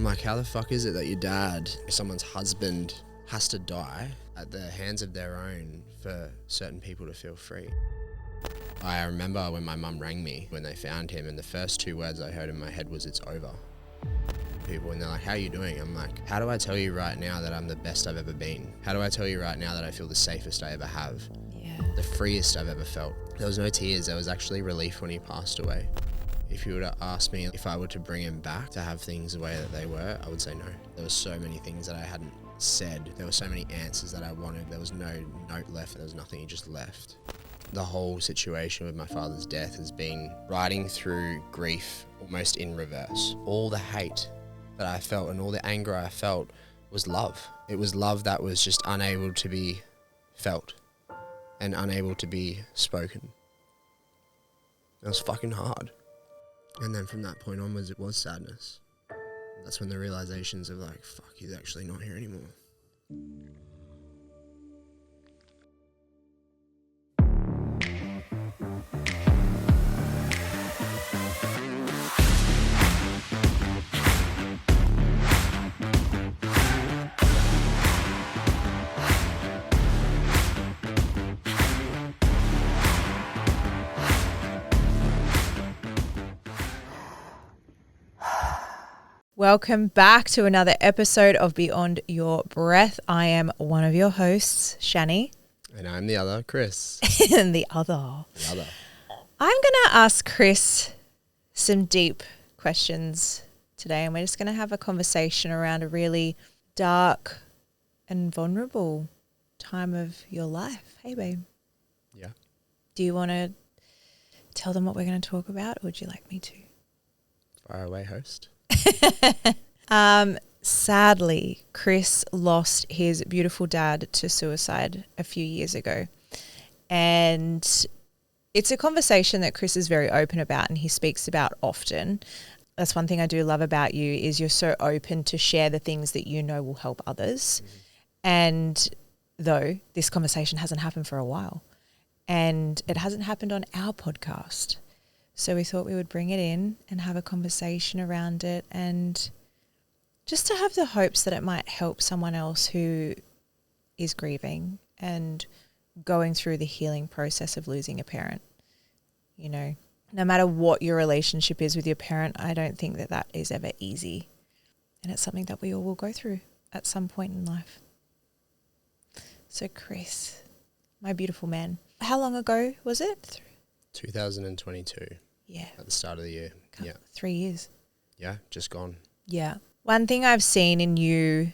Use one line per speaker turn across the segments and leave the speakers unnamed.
like, how the fuck is it that your dad, someone's husband, has to die at the hands of their own for certain people to feel free? I remember when my mum rang me when they found him, and the first 2 words I heard in my head was, "It's over." People, and they're like, "How are you doing?" I'm like, how do I tell you right now that I'm the best I've ever been? How do I tell you right now that I feel the safest I ever have?
Yeah.
The freest I've ever felt. There was no tears. There was actually relief when he passed away. If you were to ask me if I were to bring him back to have things the way that they were, I would say no. There were so many things that I hadn't said. There were so many answers that I wanted. There was no note left. There was nothing. He just left. The whole situation with my father's death has been riding through grief almost in reverse. All the hate that I felt and all the anger I felt was love. It was love that was just unable to be felt and unable to be spoken. It was fucking hard. And then from that point onwards, it was sadness. That's when the realizations of like, fuck, he's actually not here anymore.
Welcome back to another episode of Beyond Your Breath. I am one of your hosts, Shani.
And I'm the other, Chris.
And the other.
The other.
I'm going to ask Chris some deep questions today, and we're just going to have a conversation around a really dark and vulnerable time of your life. Hey, babe.
Yeah.
Do you want to tell them what we're going to talk about, or would you like me to?
Fire away, host.
Sadly, Chris lost his beautiful dad to suicide a few years ago. And it's a conversation that Chris is very open about and he speaks about often. That's one thing I do love about you is you're so open to share the things that you know will help others. Mm-hmm. And though this conversation hasn't happened for a while and it hasn't happened on our podcast. So we thought we would bring it in and have a conversation around it and just to have the hopes that it might help someone else who is grieving and going through the healing process of losing a parent. You know, no matter what your relationship is with your parent, I don't think that that is ever easy. And it's something that we all will go through at some point in life. So Chris, my beautiful man, how long ago was it?
2022.
Yeah.
At the start of the year. Yeah.
3 years.
Yeah, just gone.
Yeah. One thing I've seen in you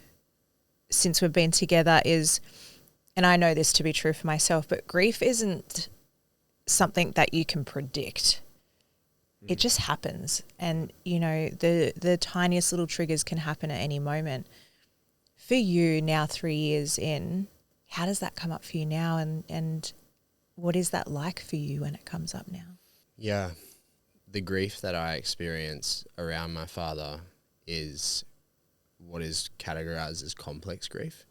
since we've been together is, and I know this to be true for myself, but grief isn't something that you can predict. It just happens. And, you know, the tiniest little triggers can happen at any moment. For you now 3 years in, how does that come up for you now? And what is that like for you when it comes up now?
Yeah. The grief that I experience around my father is what is categorized as complex grief,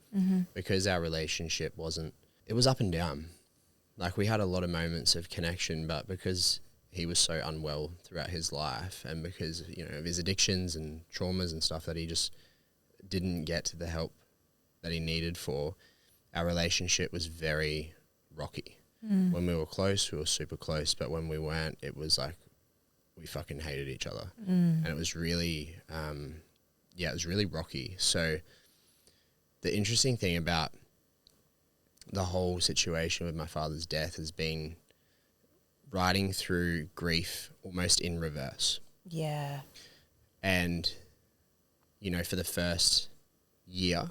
because our relationship it was up and down. Like we had a lot of moments of connection, but because he was so unwell throughout his life and because, you know, of his addictions and traumas and stuff that he just didn't get the help that he needed for, our relationship was very rocky. When we were close, we were super close, but when we weren't, it was like we fucking hated each other. And it was really, it was really rocky. So the interesting thing about the whole situation with my father's death has been riding through grief almost in reverse.
Yeah.
And, you know, for the first year,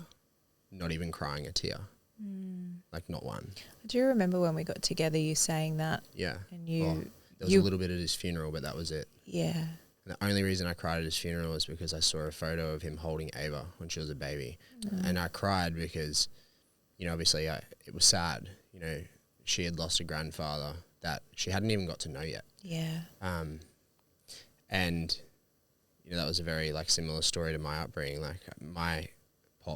not even crying a tear. Like not one.
Do you remember when we got together, you saying that?
Yeah.
And
there was a little bit at his funeral, but that was it.
Yeah.
And the only reason I cried at his funeral was because I saw a photo of him holding Ava when she was a baby. And I cried because, you know, obviously it was sad. You know, she had lost a grandfather that she hadn't even got to know yet.
Yeah.
And, you know, that was a very like similar story to my upbringing. Like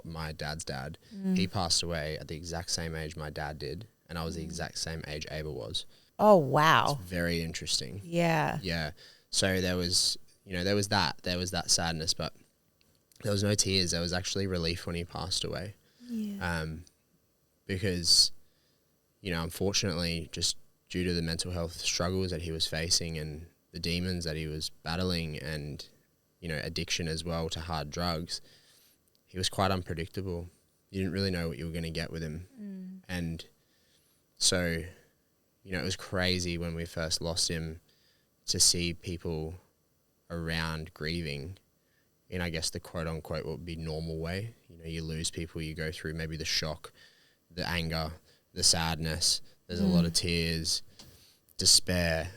my dad's dad, he passed away at the exact same age my dad did, and I was the exact same age Ava was.
Oh, wow.
It's very interesting.
Yeah.
Yeah. So there was that sadness, but there was no tears. There was actually relief when he passed away.
Yeah.
Because, you know, unfortunately, just due to the mental health struggles that he was facing and the demons that he was battling and, you know, addiction as well to hard drugs, he was quite unpredictable. You didn't really know what you were going to get with him. And so, you know, it was crazy when we first lost him to see people around grieving in, I guess, the quote unquote what would be normal way. You know, you lose people, you go through maybe the shock, the anger, the sadness, there's a lot of tears, despair.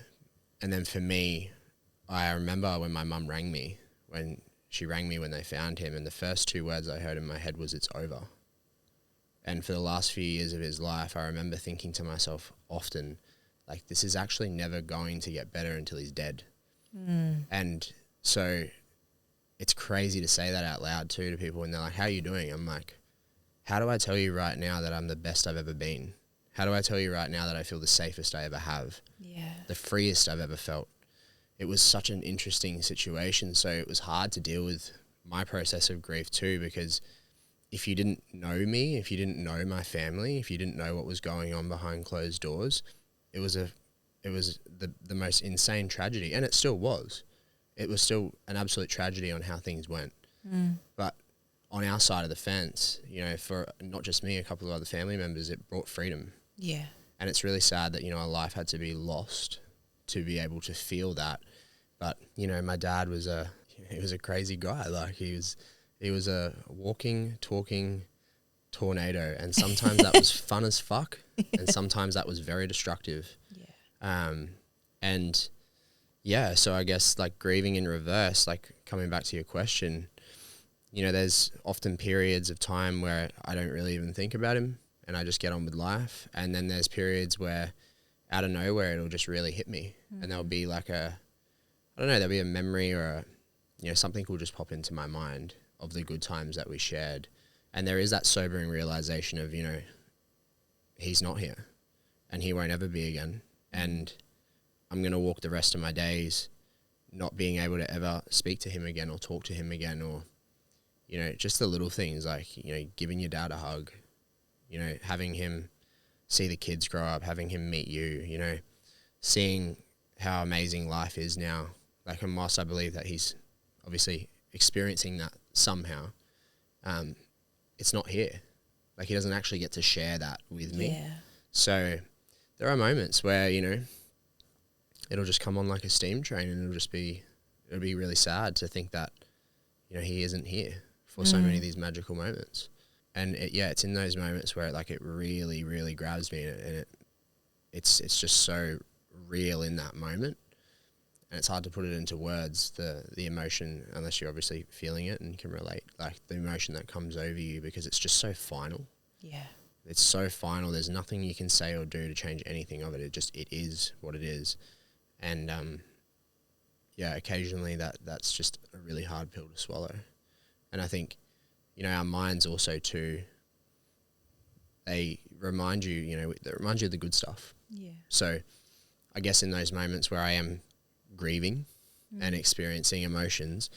And then for me, I remember when my mum rang me, when she rang me when they found him, and the first 2 words I heard in my head was, "It's over." And for the last few years of his life, I remember thinking to myself often, like, this is actually never going to get better until he's dead. And so it's crazy to say that out loud too to people when they're like, "How are you doing?" I'm like, how do I tell you right now that I'm the best I've ever been? How do I tell you right now that I feel the safest I ever have?
Yeah.
The freest I've ever felt? It was such an interesting situation. So it was hard to deal with my process of grief too, because if you didn't know me, if you didn't know my family, if you didn't know what was going on behind closed doors, it was the most insane tragedy. And it still was. It was still an absolute tragedy on how things went. But on our side of the fence, you know, for not just me, a couple of other family members, it brought freedom.
Yeah.
And it's really sad that, you know, a life had to be lost to be able to feel that. But, you know, my dad was he was a crazy guy. Like he was a walking, talking tornado. And sometimes that was fun as fuck. And sometimes that was very destructive.
Yeah.
And yeah, so I guess like grieving in reverse, like coming back to your question, you know, there's often periods of time where I don't really even think about him and I just get on with life. And then there's periods where out of nowhere, it'll just really hit me. And there'll be like there'll be a memory or something will just pop into my mind of the good times that we shared. And there is that sobering realization of, you know, he's not here and he won't ever be again. And I'm going to walk the rest of my days not being able to ever speak to him again or talk to him again, or, you know, just the little things like, you know, giving your dad a hug, you know, having him see the kids grow up, having him meet you, you know, seeing how amazing life is now. Like, and whilst I believe that he's obviously experiencing that somehow, it's not here. Like, he doesn't actually get to share that with me.
Yeah.
So there are moments where, you know, it'll just come on like a steam train and it'll be really sad to think that, you know, he isn't here for so many of these magical moments. And it's in those moments where it really, really grabs me, and it's just so real in that moment. And it's hard to put it into words, the emotion, unless you're obviously feeling it and can relate, like the emotion that comes over you, because it's just so final. Yeah. It's so final. There's nothing you can say or do to change anything of it. It is what it is. And occasionally that's just a really hard pill to swallow. And I think, you know, our minds also too, they remind you, you know, they remind you of the good stuff. Yeah. So I guess in those moments where I am grieving and experiencing emotions,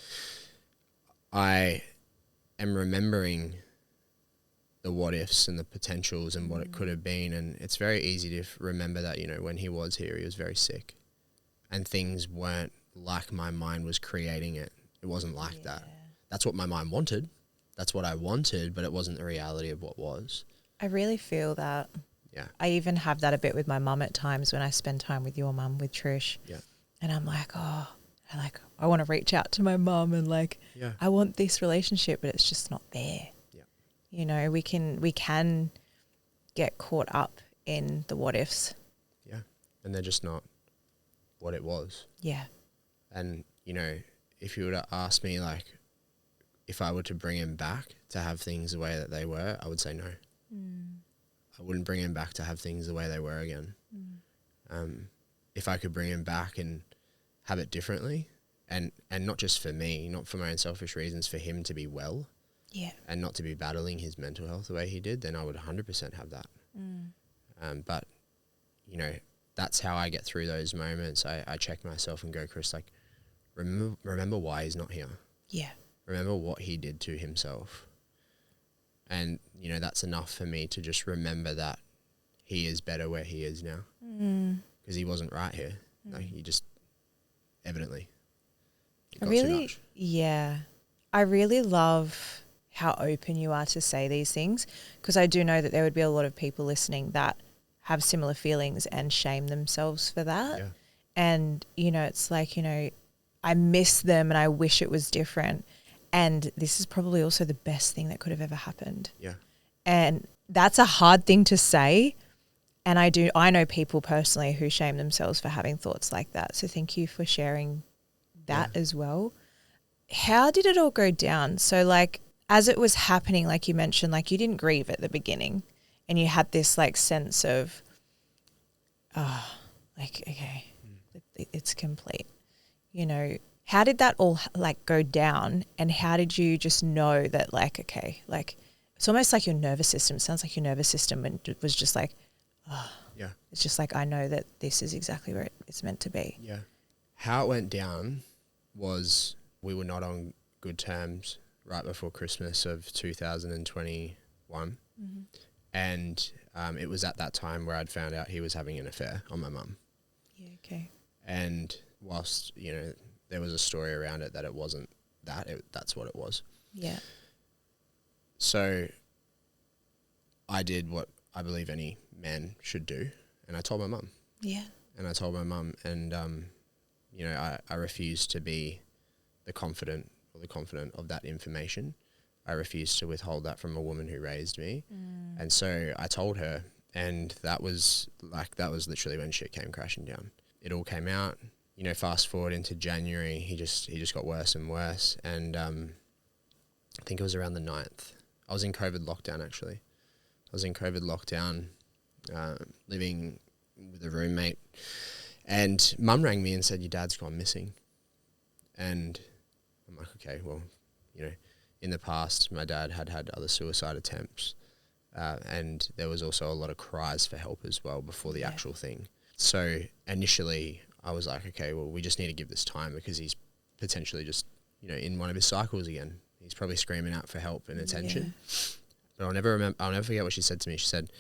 I am remembering the what ifs and the potentials and what it could have been. And it's very easy to remember that, you know, when he was here, he was very sick and things weren't like my mind was creating it. It wasn't like that. That's what my mind wanted. That's what I wanted, but it wasn't the reality of what was.
I really feel that.
Yeah.
I even have that a bit with my mum at times when I spend time with your mum, with Trish.
Yeah.
And I'm like, I want to reach out to my mum and I want this relationship, but it's just not there. Yeah. You know, we can get caught up in the what ifs.
Yeah. And they're just not what it was. Yeah. And, you know, if you were to ask me, like, if I were to bring him back to have things the way that they were, I would say no. I wouldn't bring him back to have things the way they were again. If I could bring him back and have it differently, and not just for me, not for my own selfish reasons, for him to be well, and not to be battling his mental health the way he did, then I would 100% have that. But, you know, that's how I get through those moments. I check myself and go, Chris, like, remember why he's not here. Yeah. remember what he did to himself. And, you know, that's enough for me to just remember that he is better where he is now. Because he wasn't right here. No, he just evidently got too much.
Yeah. I really love how open you are to say these things, because I do know that there would be a lot of people listening that have similar feelings and shame themselves for that.
Yeah.
And, you know, it's like, you know, I miss them and I wish it was different. And this is probably also the best thing that could have ever happened.
Yeah.
And that's a hard thing to say. And I know people personally who shame themselves for having thoughts like that. So thank you for sharing that as well. How did it all go down? So like, as it was happening, like you mentioned, like you didn't grieve at the beginning and you had this like sense of, like, okay, it's complete. You know, how did that all like go down, and how did you just know that like, okay, like it's almost like your nervous system, it sounds like your nervous system and it was just like,
Yeah.
it's just like, I know that this is exactly where it's meant to be.
Yeah. How it went down was we were not on good terms right before Christmas of 2021. And it was at that time where I'd found out he was having an affair on my mum.
Yeah, okay.
And whilst, you know, there was a story around it that it wasn't that, that's what it was.
Yeah.
So I did what I believe any man should do, and I told my mum.
Yeah.
And I told my mum, and, you know, I refused to be the confidant of that information. I refused to withhold that from a woman who raised me. And so I told her, and that was literally when shit came crashing down. It all came out, you know, fast forward into January, he just got worse and worse. And I think it was around the 9th. I was in COVID lockdown, actually. I was in COVID lockdown, living with a roommate. And mum rang me and said, your dad's gone missing. And I'm like, okay, well, you know, in the past, my dad had other suicide attempts. And there was also a lot of cries for help as well before the actual thing. So initially I was like, okay, well, we just need to give this time because he's potentially just, you know, in one of his cycles again. He's probably screaming out for help and attention. But I'll never forget what she said to me. She said,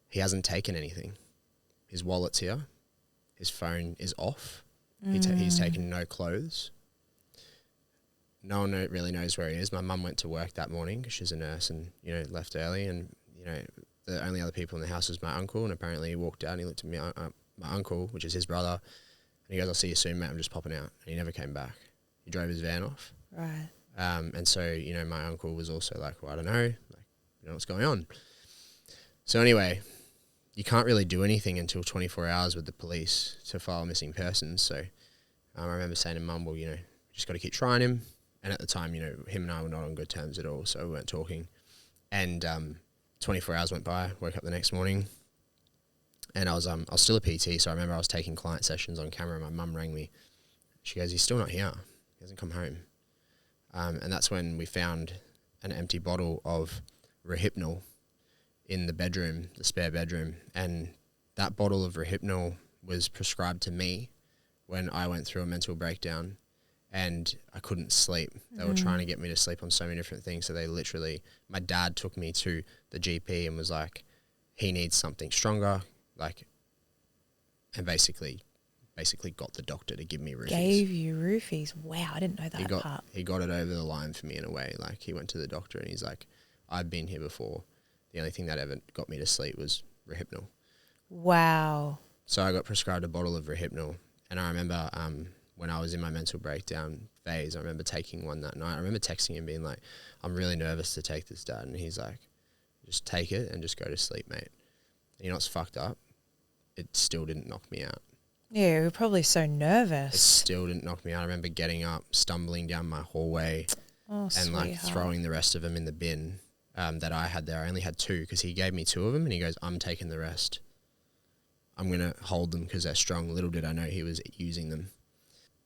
he hasn't taken anything. His wallet's here. His phone is off. He's taken no clothes. No one really knows where he is. My mum went to work that morning because she's a nurse and, you know, left early. And, you know, the only other people in the house was my uncle. And apparently he walked out and he looked at me, my uncle, which is his brother. And he goes, I'll see you soon, mate. I'm just popping out. And he never came back. He drove his van off.
Right.
And so, you know, my uncle was also like, well, I don't know. Like, you know what's going on. So anyway, you can't really do anything until 24 hours with the police to file missing persons. So I remember saying to mum, well, you know, just got to keep trying him. And at the time, you know, him and I were not on good terms at all, so we weren't talking. And 24 hours went by, woke up the next morning, and I was still a PT, so I remember I was taking client sessions on camera, and my mum rang me. She goes, he's still not here. He hasn't come home. And that's when we found an empty bottle of Rohypnol in the bedroom, the spare bedroom. And that bottle of Rohypnol was prescribed to me when I went through a mental breakdown and I couldn't sleep. They were trying to get me to sleep on so many different things. So they literally, my dad took me to the GP and was like, he needs something stronger, like, and basically got the doctor to give me roofies.
Gave you roofies. Wow, I didn't know that part.
He got it over the line for me in a way. Like, he went to the doctor and he's like, I've been here before. The only thing that ever got me to sleep was Rohypnol.
Wow.
So I got prescribed a bottle of Rohypnol. And I remember when I was in my mental breakdown phase, I remember taking one that night. I remember texting him being like, I'm really nervous to take this, Dad. And he's like, just take it and just go to sleep, mate. And you know what's fucked up? It still didn't knock me out.
Yeah, you were probably so nervous.
It still didn't knock me out. I remember getting up, stumbling down my hallway and like throwing the rest of them in the bin that I had there. I only had 2 because he gave me 2 of them and he goes, I'm taking the rest. I'm going to hold them because they're strong. Little did I know he was using them.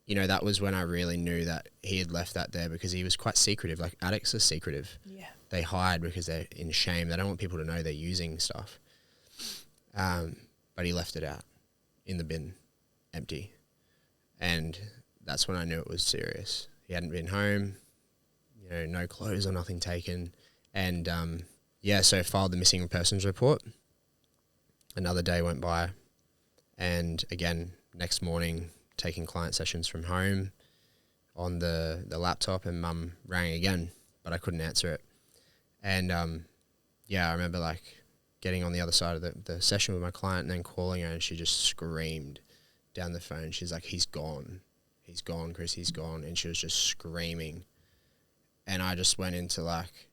You know, that was when I really knew that he had left that there because he was quite secretive. Like, addicts are secretive.
Yeah.
They hide because they're in shame. They don't want people to know they're using stuff. But he left it out in the bin, empty. And that's when I knew it was serious. He hadn't been home. no clothes or nothing taken. And, so filed the missing persons report. Another day went by, and again, next morning, taking client sessions from home on the laptop, and mum rang again, but I couldn't answer it. And, I remember like getting on the other side of the session with my client and then calling her, and she just screamed down the phone. She's like, he's gone, Chris, he's gone. And she was just screaming. And I just went into like,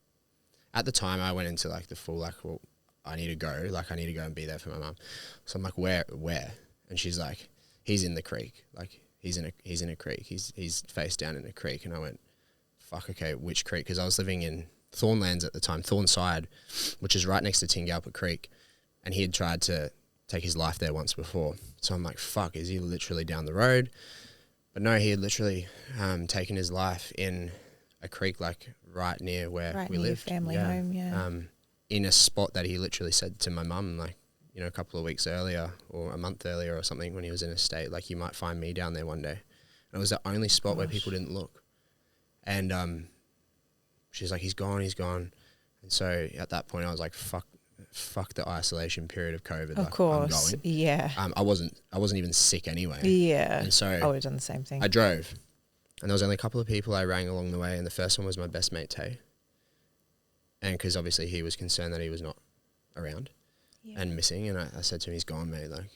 at the time I went into like the full like, well, I need to go and be there for my mum. So I'm like, where? And she's like, he's in the creek. Like he's in a creek. He's face down in a creek. And I went, fuck, okay, which creek? Because I was living in Thornlands at the time, Thornside, which is right next to Tingalpa Creek. And he had tried to take his life there once before. So I'm like, fuck, is he literally down the road? But no, he had literally taken his life in a creek like right near where we lived.
Family home,
in a spot that he literally said to my mum, like, a couple of weeks earlier or a month earlier or something, when he was in a state, like, you might find me down there one day. And it was the only spot where people didn't look. And she's like, he's gone. And so at that point I was like, fuck the isolation period of COVID.
Of course.
I'm going.
Yeah.
I wasn't even sick anyway.
Yeah.
And so
I would have done the same thing.
I drove, and there was only a couple of people I rang along the way, and the first one was my best mate, Tay. And because obviously he was concerned that he was not around and missing. And I said to him, he's gone, mate. Like,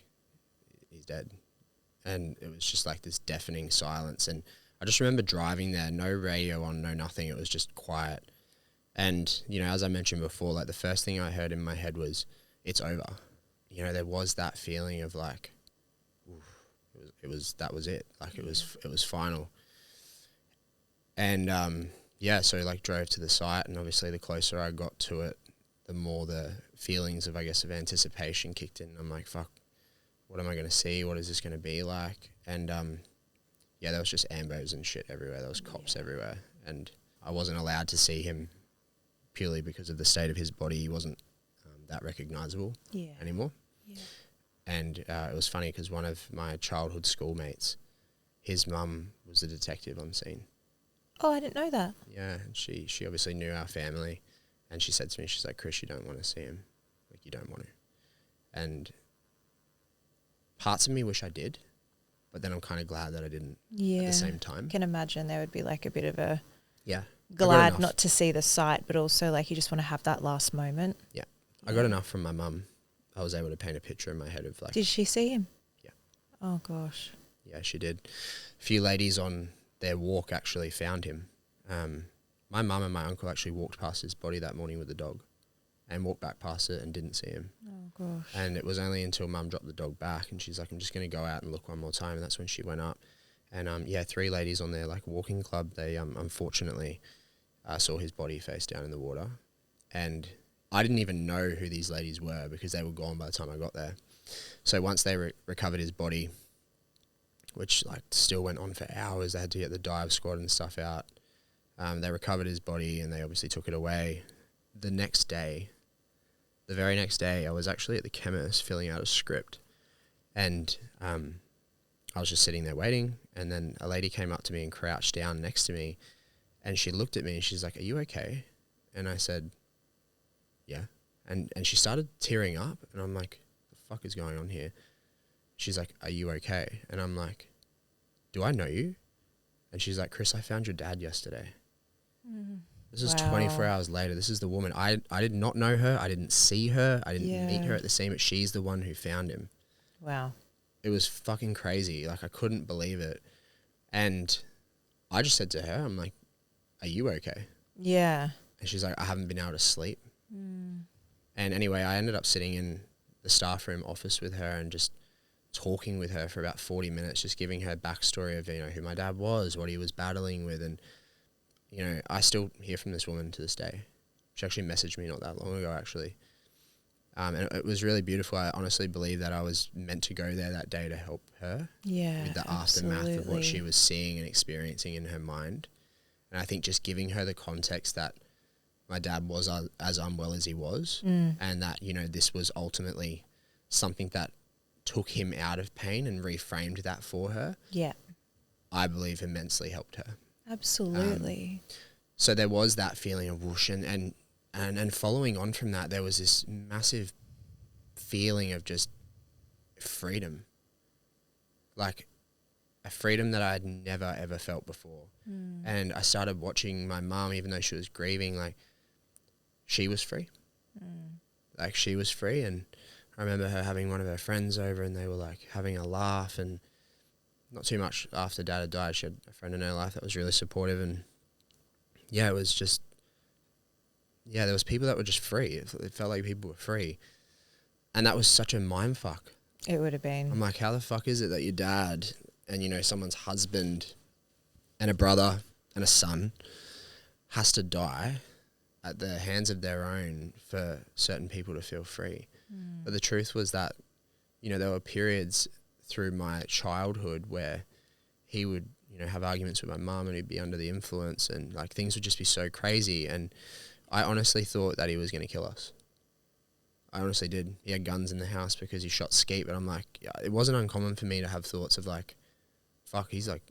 he's dead. And it was just like this deafening silence. And I just remember driving there, no radio on, no nothing. It was just quiet. And, as I mentioned before, like the first thing I heard in my head was, it's over. There was that feeling of like, oof, that was it. Like it was final. And, so like drove to the site, and obviously the closer I got to it, the more the feelings of anticipation kicked in. I'm like, fuck, what am I going to see? What is this going to be like? And, there was just ambos and shit everywhere. There was cops everywhere. And I wasn't allowed to see him purely because of the state of his body. He wasn't that recognizable anymore. Yeah. And it was funny because one of my childhood schoolmates, his mum was a detective on scene.
Oh, I didn't know that.
Yeah, and she obviously knew our family, and she said to me, she's like, Chris, you don't want to see him. Like, you don't want to. And parts of me wish I did, but then I'm kind of glad that I didn't at the same time.
I can imagine there would be like a bit of a
glad
not to see the sight, but also like you just want to have that last moment.
Yeah. I got enough from my mum. I was able to paint a picture in my head of like...
Did she see him?
Yeah.
Oh, gosh.
Yeah, she did. A few ladies on their walk actually found him. My mum and my uncle actually walked past his body that morning with the dog and walked back past it and didn't see him.
Oh, gosh.
And it was only until mum dropped the dog back and she's like, I'm just going to go out and look one more time. And that's when she went up. And, 3 ladies on their, like, walking club, they unfortunately saw his body face down in the water. And I didn't even know who these ladies were because they were gone by the time I got there. So once they recovered his body, which like still went on for hours, they had to get the dive squad and stuff out. They recovered his body and they obviously took it away. The very next day, I was actually at the chemist filling out a script, and I was just sitting there waiting, and then a lady came up to me and crouched down next to me, and she looked at me and she's like, are you okay? And I said, yeah. And she started tearing up, and I'm like, the fuck is going on here? She's like, are you okay? And I'm like, do I know you? And she's like, Chris, I found your dad yesterday. This is 24 hours later. This is the woman. I did not know her. I didn't see her. I didn't meet her at the scene, but she's the one who found him.
Wow.
It was fucking crazy. Like, I couldn't believe it. And I just said to her, I'm like, are you okay?
Yeah.
And she's like, I haven't been able to sleep. And anyway, I ended up sitting in the staff room office with her and just talking with her for about 40 minutes, just giving her backstory of, who my dad was, what he was battling with. And, I still hear from this woman to this day. She actually messaged me not that long ago, actually. And it was really beautiful. I honestly believe that I was meant to go there that day to help her with the aftermath of what she was seeing and experiencing in her mind. And I think just giving her the context that my dad was as unwell as he was, and that, this was ultimately something that took him out of pain and reframed that for her.
Yeah.
I believe immensely helped her.
Absolutely.
So there was that feeling of whoosh, and following on from that, there was this massive feeling of just freedom, like a freedom that I had never ever felt before. And I started watching my mum, even though she was grieving, like she was free. Like she was free. And I remember her having one of her friends over, and they were like having a laugh, and not too much after Dad had died, she had a friend in her life that was really supportive. And yeah, it was just, yeah, there was people that were just free. It felt like people were free. And that was such a mind fuck.
It would have been.
I'm like, how the fuck is it that your dad and, you know, someone's husband and a brother and a son has to die at the hands of their own for certain people to feel free? But the truth was that, you know, there were periods through my childhood where he would, you know, have arguments with my mum, and he'd be under the influence, and like things would just be so crazy. And I honestly thought that he was going to kill us. I honestly did. He had guns in the house because he shot skeet, but I'm like, yeah, it wasn't uncommon for me to have thoughts of like, fuck, he's going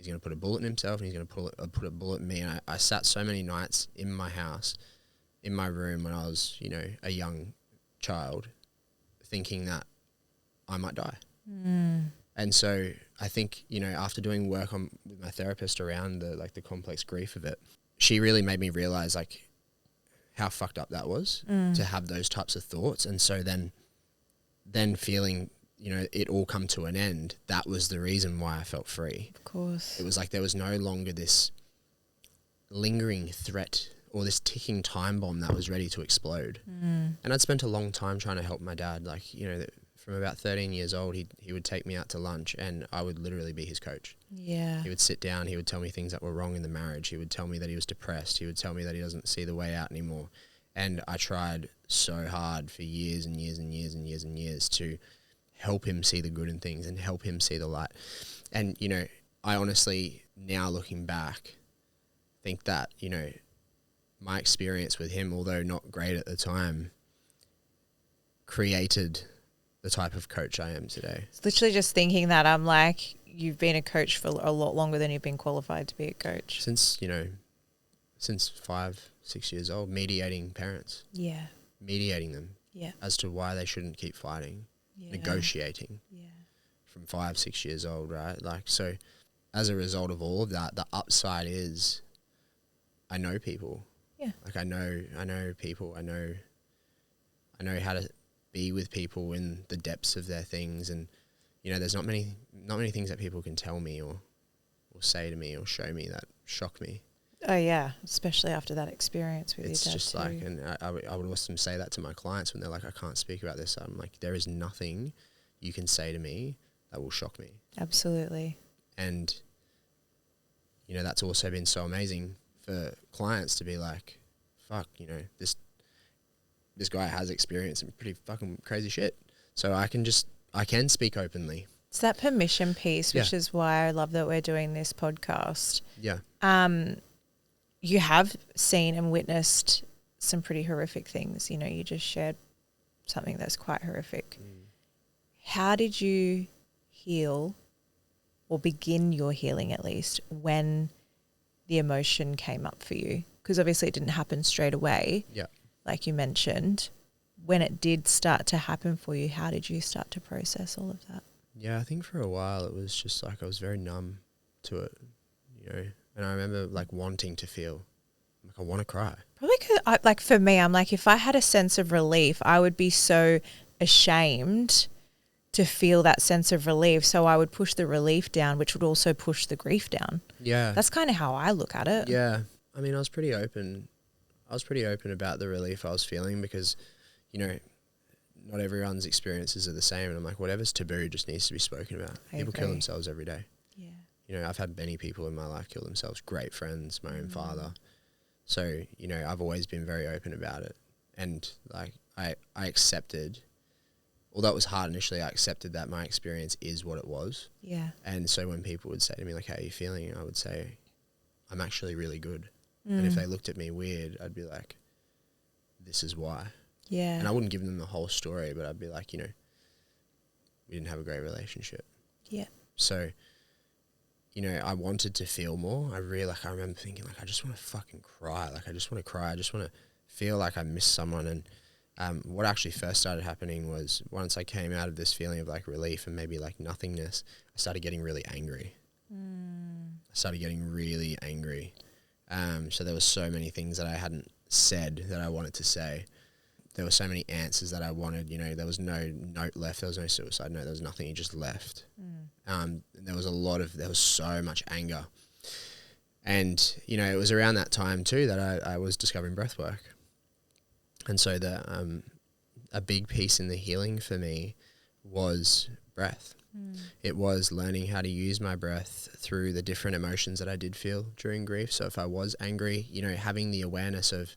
to put a bullet in himself, and he's going to put a bullet in me. And I sat so many nights in my house, in my room when I was, you know, a young child, thinking that I might die. And so I think, you know, after doing work with my therapist around the complex grief of it, she really made me realize like how fucked up that was to have those types of thoughts. And so then feeling, you know, it all come to an end, that was the reason why I felt free.
Of course.
It was like there was no longer this lingering threat or this ticking time bomb that was ready to explode. And I'd spent a long time trying to help my dad. Like, you know, from about 13 years old, he would take me out to lunch, and I would literally be his coach.
Yeah.
He would sit down, he would tell me things that were wrong in the marriage. He would tell me that he was depressed. He would tell me that he doesn't see the way out anymore. And I tried so hard for years and years and years and years and years to help him see the good in things and help him see the light. And, you know, I honestly, now looking back, think that, you know, my experience with him, although not great at the time, created the type of coach I am today.
It's literally just thinking that, I'm like, you've been a coach for a lot longer than you've been qualified to be a coach.
Since 5-6 years old, mediating parents.
Yeah.
Mediating them.
Yeah.
As to why they shouldn't keep fighting.
Yeah.
Negotiating.
Yeah.
From 5-6 years old, right? Like, so as a result of all of that, the upside is I know people.
Yeah.
Like I know people. I know how to be with people in the depths of their things. And, you know, there's not many things that people can tell me or say to me or show me that shock me.
Oh yeah, especially after that experience with
It's
your dad
just
too.
like, and I would also say that to my clients when they're like, I can't speak about this. I'm like, there is nothing you can say to me that will shock me.
Absolutely.
And, you know, that's also been so amazing for clients to be like, fuck, you know, this guy has experienced some pretty fucking crazy shit. So I can speak openly.
It's that permission piece, which
Yeah.
is why I love that we're doing this podcast.
Yeah.
You have seen and witnessed some pretty horrific things. You know, you just shared something that's quite horrific. How did you heal, or begin your healing at least, when the emotion came up for you? Because obviously it didn't happen straight away.
Yeah.
Like you mentioned. When it did start to happen for you, how did you start to process all of that?
Yeah, I think for a while it was just like I was very numb to it, you know. And I remember like wanting to feel, like I want to cry.
Probably because, like for me, I'm like, if I had a sense of relief, I would be so ashamed to feel that sense of relief. So I would push the relief down, which would also push the grief down.
Yeah.
That's kind of how I look at it.
Yeah. I mean, I was pretty open about the relief I was feeling because, you know, not everyone's experiences are the same. And I'm like, whatever's taboo just needs to be spoken about. People kill themselves every day.
Yeah.
You know, I've had many people in my life kill themselves, great friends, my own father. So, you know, I've always been very open about it. And like I accepted, although it was hard initially, I accepted that my experience is what it was.
Yeah.
And so when people would say to me like, how are you feeling? I would say, I'm actually really good. And if they looked at me weird, I'd be like, this is why.
Yeah.
And I wouldn't give them the whole story, but I'd be like, you know, we didn't have a great relationship.
Yeah.
So, I wanted to feel more. I remember thinking like, I just want to fucking cry. Like I just want to cry. I just want to feel like I missed someone. And what actually first started happening was once I came out of this feeling of like relief and maybe like nothingness, I started getting really angry. I started getting really angry. So there was so many things that I hadn't said that I wanted to say. There were so many answers that I wanted, there was no note left. There was no suicide note. There was nothing. He just left. There was so much anger. And, it was around that time too that I was discovering breath work. And so a big piece in the healing for me was breath. It was learning how to use my breath through the different emotions that I did feel during grief. So if I was angry, having the awareness of,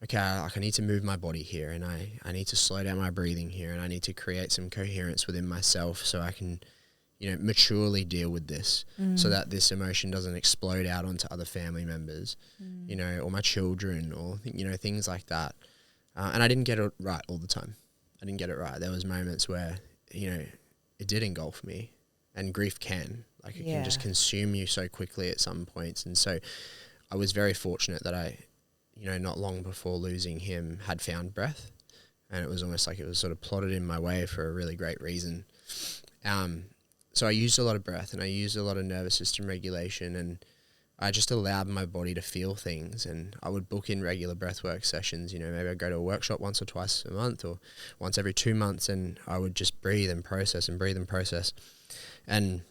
okay, I need to move my body here, and I need to slow down my breathing here, and I need to create some coherence within myself so I can, maturely deal with this so that this emotion doesn't explode out onto other family members, or my children or, things like that. And I didn't get it right all the time. I didn't get it right. There was moments where, it did engulf me, and grief can. Like it can just consume you so quickly at some points. And so I was very fortunate that I, not long before losing him, had found breath. And it was almost like it was sort of plotted in my way for a really great reason. So I used a lot of breath, and I used a lot of nervous system regulation, and I just allowed my body to feel things. And I would book in regular breathwork sessions. Maybe I'd go to a workshop once or twice a month or once every 2 months, and I would just breathe and process and breathe and process. And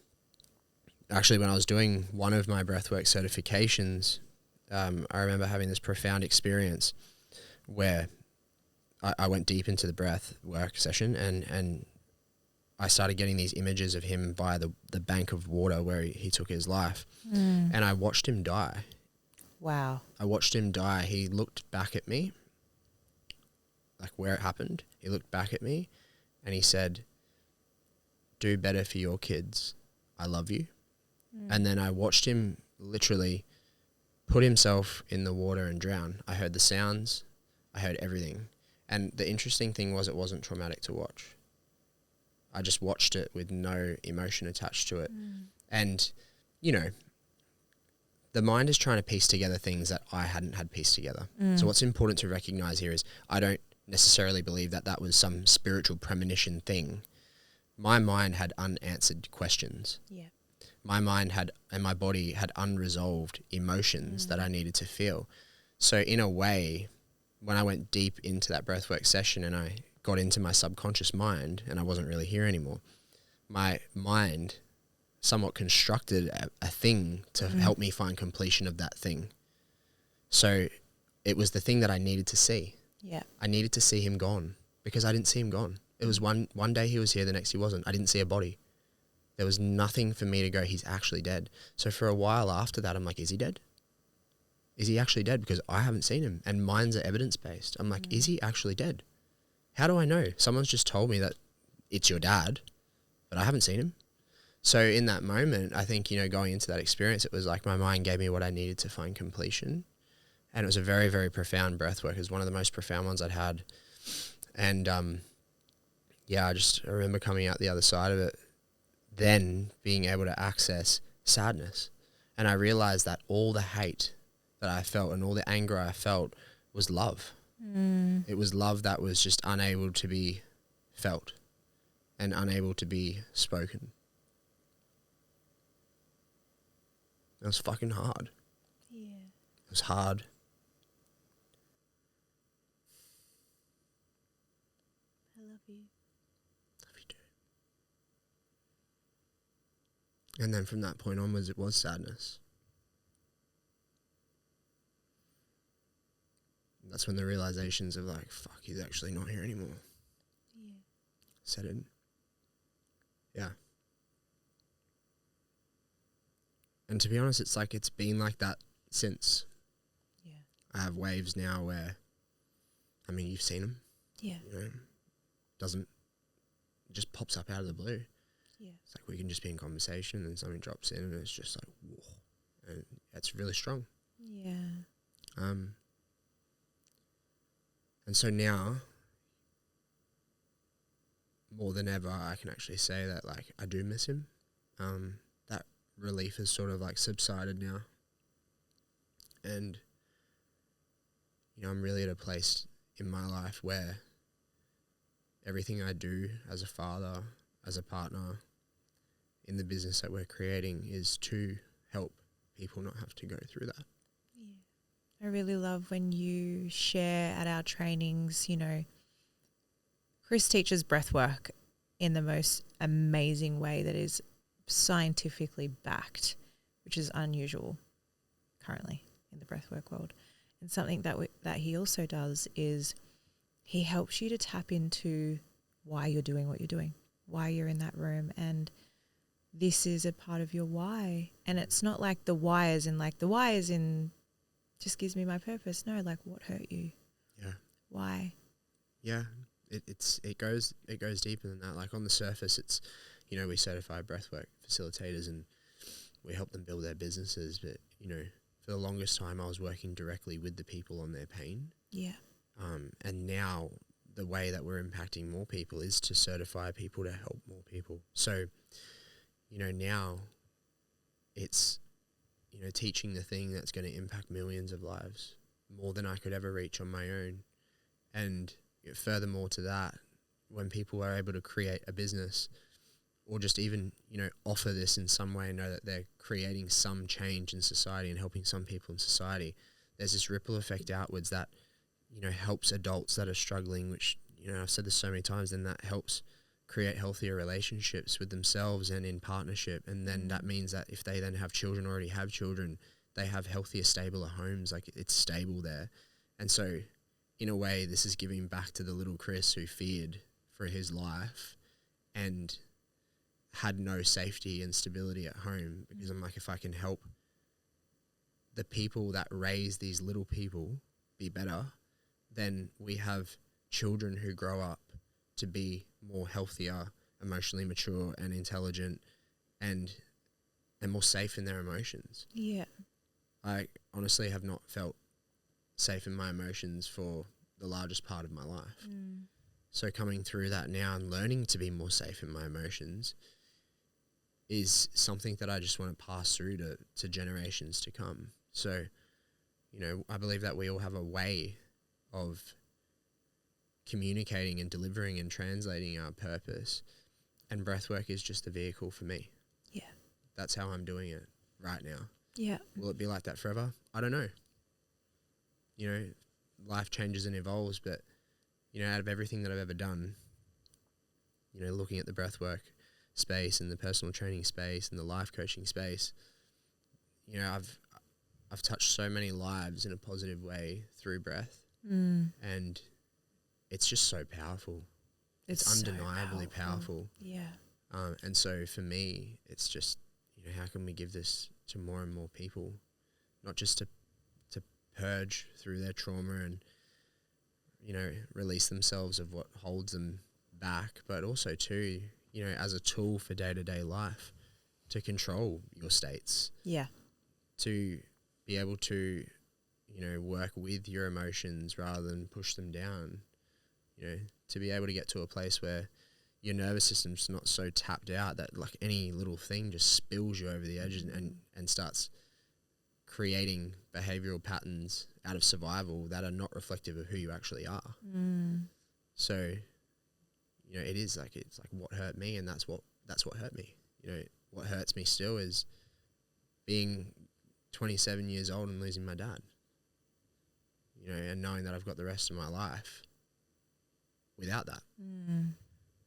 actually, when I was doing one of my breathwork certifications, I remember having this profound experience where I went deep into the breath work session, and I started getting these images of him by the bank of water where he took his life. And I watched him die.
Wow.
I watched him die. He looked back at me, like where it happened. He looked back at me and he said, "Do better for your kids. I love you." And then I watched him literally put himself in the water and drown. I heard the sounds. I heard everything. And the interesting thing was it wasn't traumatic to watch. I just watched it with no emotion attached to it. And, the mind is trying to piece together things that I hadn't had pieced together. So what's important to recognize here is I don't necessarily believe that was some spiritual premonition thing. My mind had unanswered questions.
Yeah.
My mind and my body had unresolved emotions that I needed to feel. So in a way, when I went deep into that breathwork session and I got into my subconscious mind and I wasn't really here anymore, my mind somewhat constructed a thing to help me find completion of that thing. So it was the thing that I needed to see.
Yeah.
I needed to see him gone because I didn't see him gone. It was one day he was here, the next he wasn't. I didn't see a body. There was nothing for me to go, he's actually dead. So for a while after that, I'm like, is he dead? Is he actually dead? Because I haven't seen him. And minds are evidence-based. I'm like, is he actually dead? How do I know? Someone's just told me that it's your dad, but I haven't seen him. So in that moment, I think, going into that experience, it was like my mind gave me what I needed to find completion. And it was a very, very profound breath work. It was one of the most profound ones I'd had. And I remember coming out the other side of it, then being able to access sadness. And I realized that all the hate that I felt and all the anger I felt was love. It was love that was just unable to be felt and unable to be spoken. It was fucking hard.
Yeah.
It was hard.
I love you.
Love you too. And then from that point onwards, it was sadness. That's when the realizations of like, fuck, he's actually not here anymore.
Yeah.
Set in. Yeah. And to be honest, it's like it's been like that since.
Yeah.
I have waves now where, you've seen them.
Yeah.
It just pops up out of the blue.
Yeah.
It's like we can just be in conversation and something drops in and it's just like, whoa. And it's really strong.
Yeah.
And so now, more than ever, I can actually say that like I do miss him. That relief has sort of like subsided now. And, you know, I'm really at a place in my life where everything I do as a father, as a partner, in the business that we're creating is to help people not have to go through that.
Yeah. I really love when you share at our trainings, you know, Chris teaches breath work in the most amazing way that is scientifically backed, which is unusual currently in the breathwork world. And something that he also does is he helps you to tap into why you're doing what you're doing, why you're in that room, and this is a part of your why. And it's not like the why is in like the why is in just gives me my purpose. No, like what hurt you?
Yeah.
Why?
Yeah. It goes deeper than that. Like on the surface, it's, you know, we certify breathwork facilitators and we help them build their businesses. But, you know, for the longest time, I was working directly with the people on their pain.
Yeah.
And now the way that we're impacting more people is to certify people to help more people. So, you know, now it's, you know, teaching the thing that's going to impact millions of lives more than I could ever reach on my own. And furthermore to that, when people are able to create a business or just even, you know, offer this in some way and know that they're creating some change in society and helping some people in society, there's this ripple effect outwards that, you know, helps adults that are struggling, which, you know, I've said this so many times, then that helps create healthier relationships with themselves and in partnership. And then that means that if they then have children, already have children, they have healthier, stabler homes. Like it's stable there. And so in a way, this is giving back to the little Chris who feared for his life and had no safety and stability at home, because I'm like, if I can help the people that raise these little people be better, then we have children who grow up to be more healthier, emotionally mature and intelligent and more safe in their emotions.
Yeah.
I honestly have not felt safe in my emotions for the largest part of my life. So coming through that now and learning to be more safe in my emotions is something that I just want to pass through to generations to come. So, you know, I believe that we all have a way of communicating and delivering and translating our purpose, and breathwork is just the vehicle for me.
Yeah.
That's how I'm doing it right now.
Yeah.
Will it be like that forever? I don't know. You know, life changes and evolves, but, you know, out of everything that I've ever done, you know, looking at the breathwork space and the personal training space and the life coaching space, you know, I've touched so many lives in a positive way through breath, and it's just so powerful. It's undeniably
so
powerful.
Yeah.
And so for me, it's just, you know, how can we give this to more and more people, not just to purge through their trauma and, you know, release themselves of what holds them back, but also too, you know, as a tool for day-to-day life to control your states.
Yeah.
To be able to, you know, work with your emotions rather than push them down, you know, to be able to get to a place where your nervous system's not so tapped out that like any little thing just spills you over the edges and starts creating behavioral patterns out of survival that are not reflective of who you actually are. So, you know, it's like what hurt me, and that's what hurt me. You know, what hurts me still is being 27 years old and losing my dad. You know, and knowing that I've got the rest of my life without that.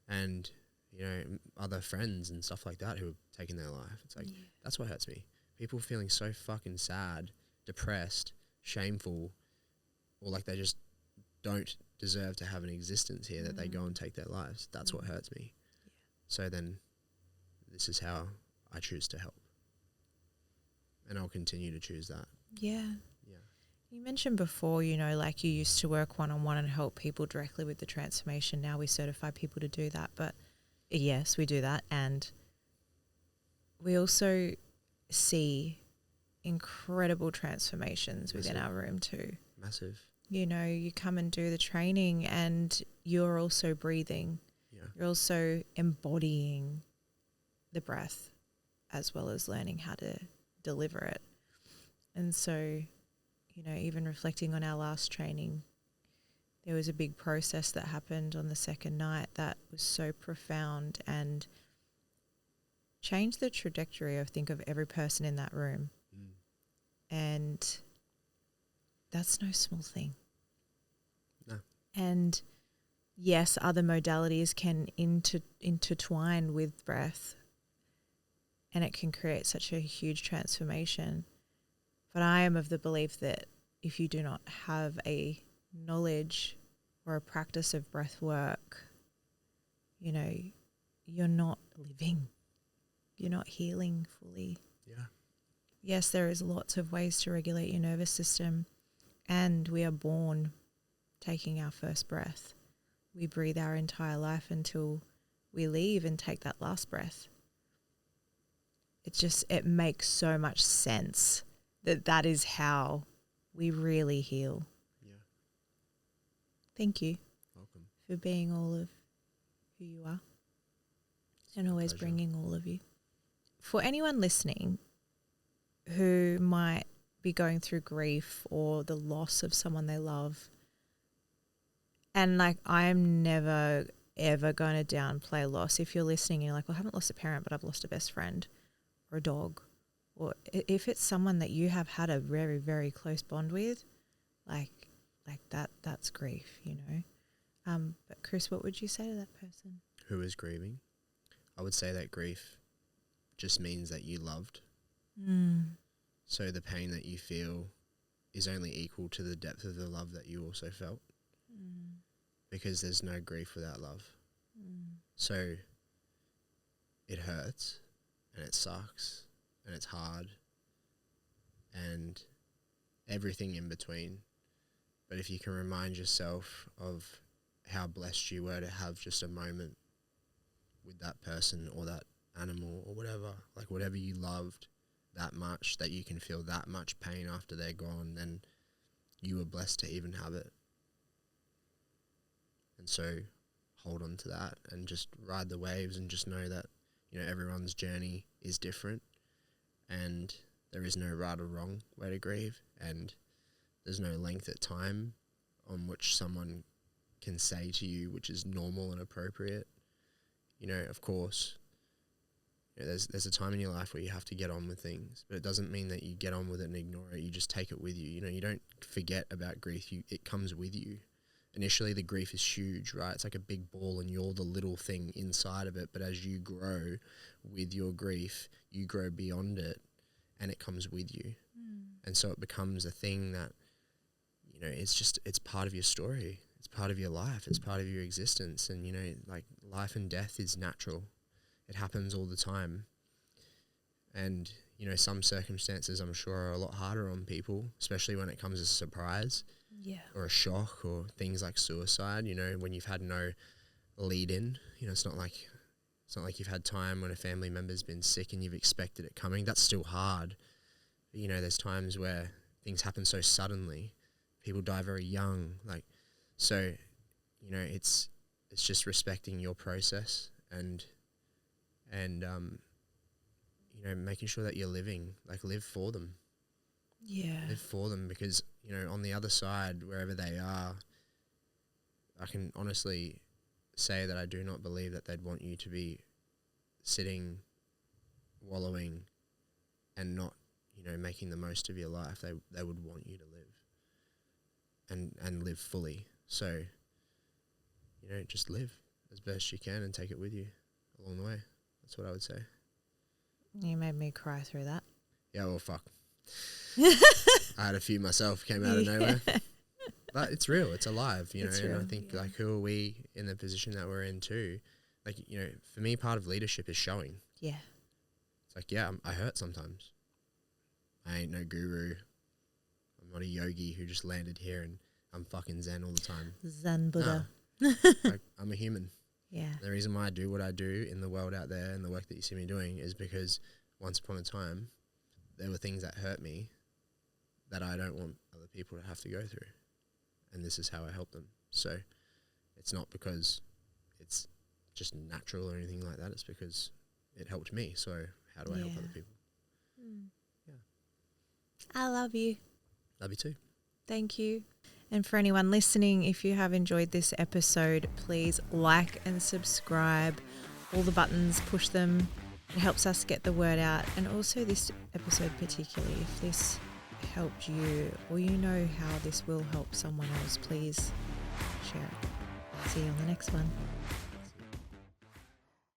And, you know, other friends and stuff like that who have taken their life. It's like, that's what hurts me. People feeling so fucking sad, depressed, shameful, or like they just don't deserve to have an existence here, that they go and take their lives. That's what hurts me. So then this is how I choose to help. And I'll continue to choose that.
Yeah. You mentioned before, you know, like you used to work one-on-one and help people directly with the transformation. Now we certify people to do that. But yes, we do that. And we also see incredible transformations within our room too.
Massive.
You know, you come and do the training and you're also breathing.
Yeah.
You're also embodying the breath. as well as learning how to deliver it. And so, you know, even reflecting on our last training, there was a big process that happened on the second night that was so profound and changed the trajectory, I think, of every person in that room. And that's no small thing.
No.
And yes, other modalities can intertwine with breath, and it can create such a huge transformation. But I am of the belief that if you do not have a knowledge or a practice of breath work, you know, you're not living. You're not healing fully.
Yeah.
Yes, there is lots of ways to regulate your nervous system, and we are born taking our first breath. We breathe our entire life until we leave and take that last breath. It makes so much sense that is how we really heal.
Yeah.
Thank you.
Welcome.
For being all of who you are, and always bringing all of you. For anyone listening who might be going through grief or the loss of someone they love, and like, I'm never ever going to downplay loss. If you're listening and you're like, well, I haven't lost a parent, but I've lost a best friend or a dog, or if it's someone that you have had a very, very close bond with, like that's grief, you know. But Chris, what would you say to that person
who is grieving? I would say that grief just means that you loved. So the pain that you feel is only equal to the depth of the love that you also felt. Because there's no grief without love. So it hurts and it sucks and it's hard and everything in between. But if you can remind yourself of how blessed you were to have just a moment with that person or that animal or whatever, like whatever you loved that much, that you can feel that much pain after they're gone, then you were blessed to even have it. And so hold on to that and just ride the waves and just know that, you know, everyone's journey is different and there is no right or wrong way to grieve, and there's no length of time on which someone can say to you which is normal and appropriate. You know, of course, you know, there's a time in your life where you have to get on with things, but it doesn't mean that you get on with it and ignore it. You just take it with you. You know, you don't forget about grief. It comes with you. Initially, the grief is huge, right? It's like a big ball and you're the little thing inside of it. But as you grow with your grief, you grow beyond it and it comes with you. And so it becomes a thing that, you know, it's part of your story. It's part of your life. It's part of your existence. And, you know, like, life and death is natural. It happens all the time. And, you know, some circumstances I'm sure are a lot harder on people, especially when it comes as a surprise.
Yeah.
Or a shock, or things like suicide, you know, when you've had no lead in. You know, it's not like you've had time when a family member's been sick and you've expected it coming. That's still hard. But, you know, there's times where things happen so suddenly. People die very young. Like, so, you know, it's just respecting your process and you know, making sure that you're living, like, live for them.
Yeah.
Live for them, because, you know, on the other side, wherever they are, I can honestly say that I do not believe that they'd want you to be sitting, wallowing, and not, you know, making the most of your life. They would want you to live and live fully. So, you know, just live as best you can and take it with you along the way. That's what I would say.
You made me cry through that.
Yeah, well, fuck. I had a few myself, came out of nowhere. But it's real, it's alive, you know, and I think, like, who are we in the position that we're in too? Like, you know, for me, part of leadership is showing. Yeah. It's like, yeah, I hurt sometimes. I ain't no guru. I'm not a yogi who just landed here and I'm fucking zen all the time.
Zen Buddha.
Nah. Like, I'm a human.
Yeah.
The reason why I do what I do in the world out there and the work that you see me doing is because once upon a time, there were things that hurt me that I don't want other people to have to go through. And this is how I help them. So it's not because it's just natural or anything like that. It's because it helped me. So How do I help
Yeah.
other people? Yeah.
I love you.
Love you too.
Thank you. And for anyone listening, if you have enjoyed this episode, please like and subscribe. All the buttons, push them. It helps us get the word out. And also this episode particularly, if this helped you or you know how this will help someone else, please share it. See you on the next one.